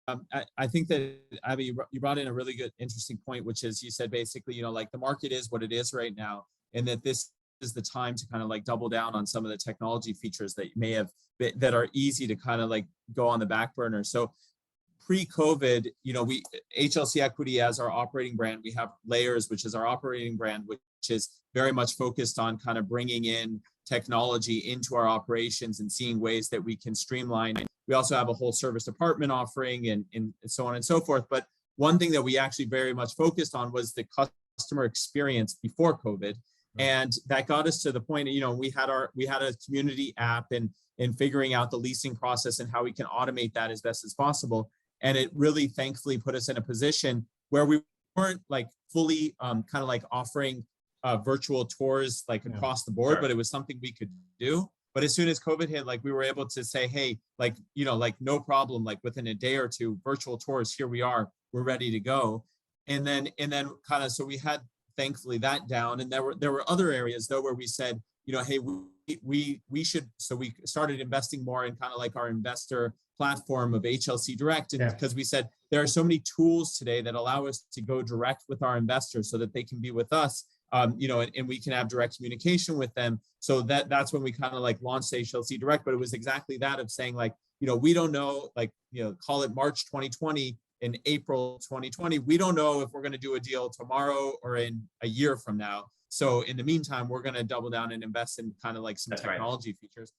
I think that, Abby, you brought in a really good, interesting point, which is you said basically, like the market is what it is right now, and that this is the time to kind of like double down on some of the technology features that may have been, that are easy to kind of like go on the back burner. So pre-COVID, we HLC Equity as our operating brand, we have Layers, which is our operating brand, which is very much focused on kind of bringing in technology into our operations and seeing ways that we can streamline. We also have a whole service department offering and so on and so forth. But one thing that we actually very much focused on was the customer experience before COVID. And that got us to the point, we had a community app and figuring out the leasing process and how we can automate that as best as possible. And it really thankfully put us in a position where we weren't like fully kind of like offering virtual tours like across the board, but it was something we could do. But as soon as COVID hit, like we were able to say, hey, like, like no problem, like within a day or two, virtual tours, here we are, we're ready to go. And then kind of, so we had thankfully that down. And there were other areas though, where we said, hey, we should, so we started investing more in kind of like our investor platform of HLC Direct. And because we said there are so many tools today that allow us to go direct with our investors so that they can be with us, and we can have direct communication with them. So that's when we kind of like launched HLC Direct, but it was exactly that of saying like, we don't know, like, call it March 2020 in April 2020, we don't know if we're going to do a deal tomorrow or in a year from now. So in the meantime, we're going to double down and invest in kind of like some technology features.